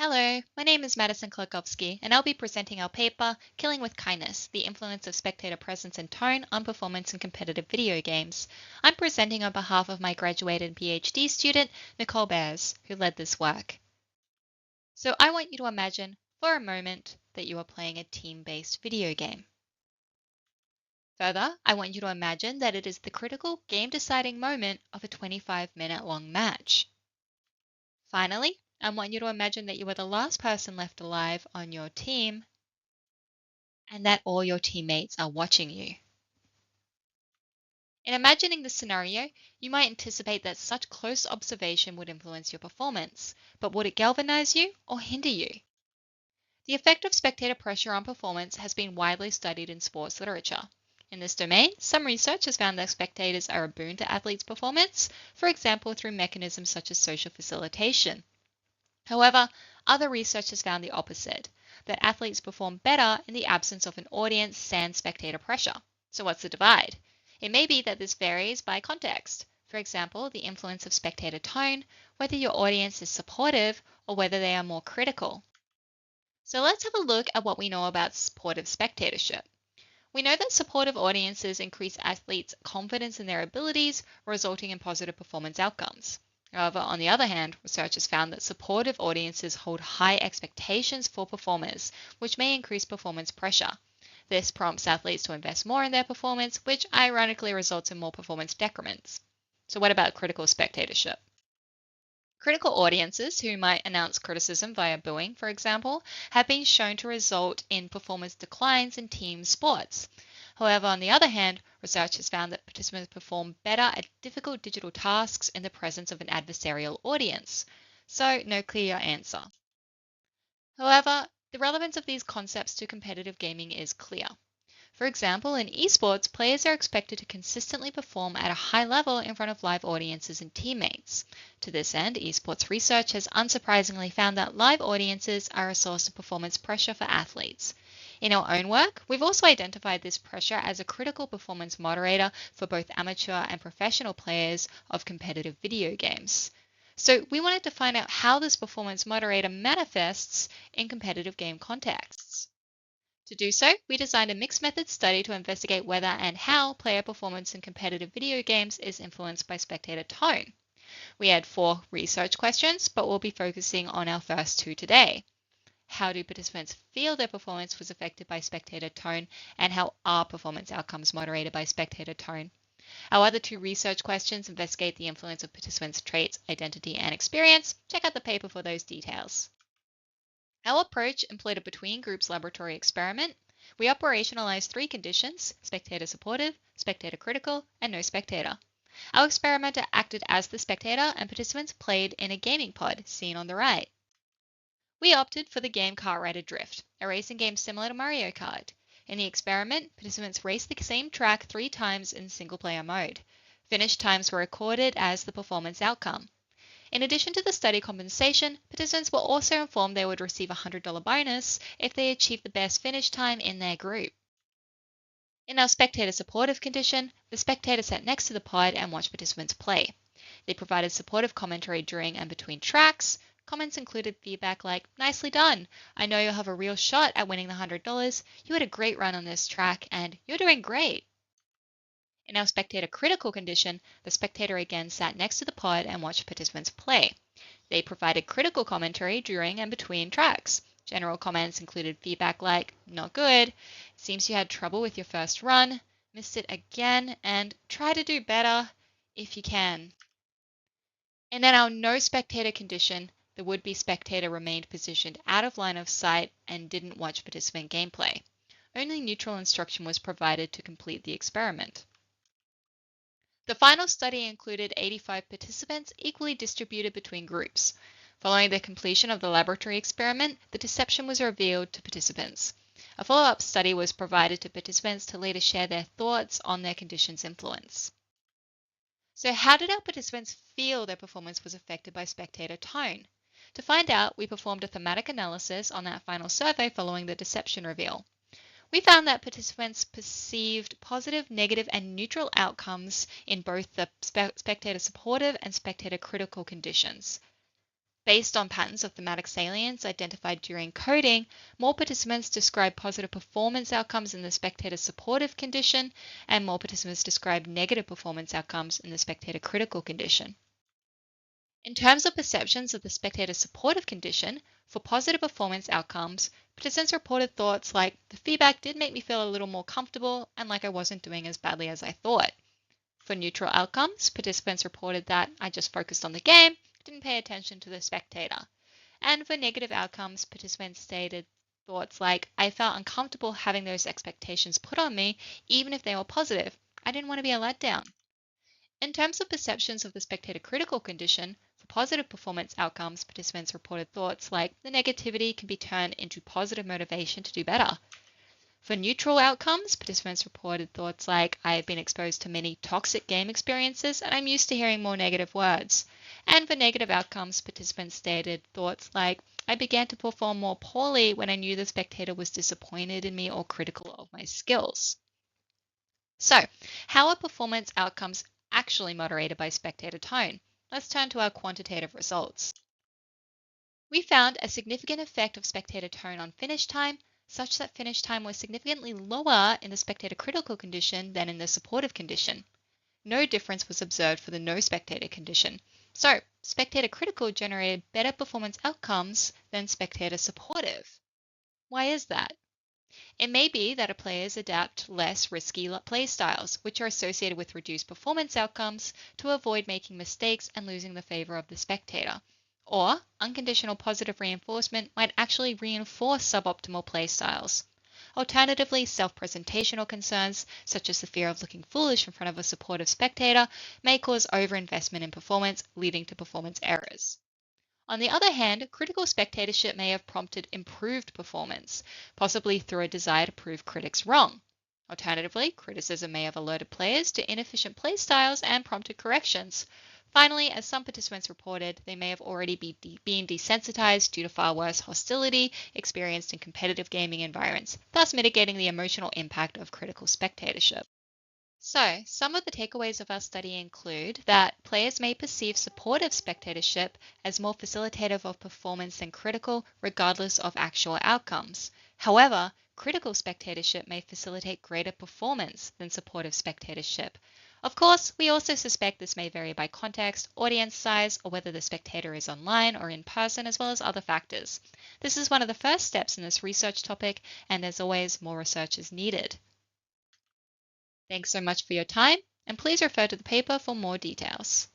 Hello, my name is Madison Klarkowski, and I'll be presenting our paper, Killing with Kindness, the Influence of Spectator Presence and Tone on Performance in Competitive Video Games. I'm presenting on behalf of my graduated PhD student, Nicole Beres, who led this work. So I want you to imagine, for a moment, that you are playing a team-based video game. Further, I want you to imagine that it is the critical game-deciding moment of a 25-minute-long match. Finally, I want you to imagine that you are the last person left alive on your team and that all your teammates are watching you. In imagining this scenario, you might anticipate that such close observation would influence your performance, but would it galvanize you or hinder you? The effect of spectator pressure on performance has been widely studied in sports literature. In this domain, some research has found that spectators are a boon to athletes' performance, for example through mechanisms such as social facilitation. However, other research has found the opposite, that athletes perform better in the absence of an audience sans spectator pressure. So what's the divide? It may be that this varies by context. For example, the influence of spectator tone, whether your audience is supportive or whether they are more critical. So let's have a look at what we know about supportive spectatorship. We know that supportive audiences increase athletes' confidence in their abilities, resulting in positive performance outcomes. However, on the other hand, research has found that supportive audiences hold high expectations for performers, which may increase performance pressure. This prompts athletes to invest more in their performance, which ironically results in more performance decrements. So what about critical spectatorship? Critical audiences who might announce criticism via booing, for example, have been shown to result in performance declines in team sports. However, on the other hand, research has found that participants perform better at difficult digital tasks in the presence of an adversarial audience. So, no clear answer. However, the relevance of these concepts to competitive gaming is clear. For example, in esports, players are expected to consistently perform at a high level in front of live audiences and teammates. To this end, esports research has unsurprisingly found that live audiences are a source of performance pressure for athletes. In our own work, we've also identified this pressure as a critical performance moderator for both amateur and professional players of competitive video games. So we wanted to find out how this performance moderator manifests in competitive game contexts. To do so, we designed a mixed method study to investigate whether and how player performance in competitive video games is influenced by spectator tone. We had 4 research questions, but we'll be focusing on our first 2 today. How do participants feel their performance was affected by spectator tone, and how are performance outcomes moderated by spectator tone? Our other 2 research questions investigate the influence of participants' traits, identity, and experience. Check out the paper for those details. Our approach employed a between groups laboratory experiment. We operationalized 3 conditions: spectator supportive, spectator critical, and no spectator. Our experimenter acted as the spectator and participants played in a gaming pod, seen on the right. We opted for the game Kart Rider Drift, a racing game similar to Mario Kart. In the experiment, participants raced the same track 3 times in single-player mode. Finish times were recorded as the performance outcome. In addition to the study compensation, participants were also informed they would receive a $100 bonus if they achieved the best finish time in their group. In our spectator supportive condition, the spectator sat next to the pod and watched participants play. They provided supportive commentary during and between tracks. Comments included feedback like, "Nicely done. I know you'll have a real shot at winning the $100. You had a great run on this track and you're doing great." In our spectator critical condition, the spectator again sat next to the pod and watched participants play. They provided critical commentary during and between tracks. General comments included feedback like, "Not good, seems you had trouble with your first run, missed it again, and try to do better if you can." And in our no spectator condition, the would-be spectator remained positioned out of line of sight and didn't watch participant gameplay. Only neutral instruction was provided to complete the experiment. The final study included 85 participants equally distributed between groups. Following the completion of the laboratory experiment, the deception was revealed to participants. A follow-up study was provided to participants to later share their thoughts on their condition's influence. So how did our participants feel their performance was affected by spectator tone? To find out, we performed a thematic analysis on that final survey following the deception reveal. We found that participants perceived positive, negative, and neutral outcomes in both the spectator supportive and spectator critical conditions. Based on patterns of thematic salience identified during coding, more participants described positive performance outcomes in the spectator supportive condition, and more participants described negative performance outcomes in the spectator critical condition. In terms of perceptions of the spectator supportive condition, for positive performance outcomes, participants reported thoughts like, the feedback did make me feel a little more comfortable and like I wasn't doing as badly as I thought. For neutral outcomes, participants reported that I just focused on the game, didn't pay attention to the spectator. And for negative outcomes, participants stated thoughts like, I felt uncomfortable having those expectations put on me, even if they were positive. I didn't want to be a letdown. In terms of perceptions of the spectator critical condition, for positive performance outcomes, participants reported thoughts like, the negativity can be turned into positive motivation to do better. For neutral outcomes, participants reported thoughts like, I have been exposed to many toxic game experiences and I'm used to hearing more negative words. And for negative outcomes, participants stated thoughts like, I began to perform more poorly when I knew the spectator was disappointed in me or critical of my skills. So, how are performance outcomes actually moderated by spectator tone? Let's turn to our quantitative results. We found a significant effect of spectator tone on finish time, such that finish time was significantly lower in the spectator critical condition than in the supportive condition. No difference was observed for the no spectator condition. So, spectator critical generated better performance outcomes than spectator supportive. Why is that? It may be that players adapt less risky play styles, which are associated with reduced performance outcomes, to avoid making mistakes and losing the favor of the spectator. Or unconditional positive reinforcement might actually reinforce suboptimal play styles. Alternatively, self-presentational concerns, such as the fear of looking foolish in front of a supportive spectator, may cause overinvestment in performance, leading to performance errors. On the other hand, critical spectatorship may have prompted improved performance, possibly through a desire to prove critics wrong. Alternatively, criticism may have alerted players to inefficient play styles and prompted corrections. Finally, as some participants reported, they may have already been desensitized due to far worse hostility experienced in competitive gaming environments, thus mitigating the emotional impact of critical spectatorship. So, some of the takeaways of our study include that players may perceive supportive spectatorship as more facilitative of performance than critical, regardless of actual outcomes. However, critical spectatorship may facilitate greater performance than supportive spectatorship. Of course, we also suspect this may vary by context, audience size, or whether the spectator is online or in person, as well as other factors. This is one of the first steps in this research topic, and as always, more research is needed. Thanks so much for your time, and please refer to the paper for more details.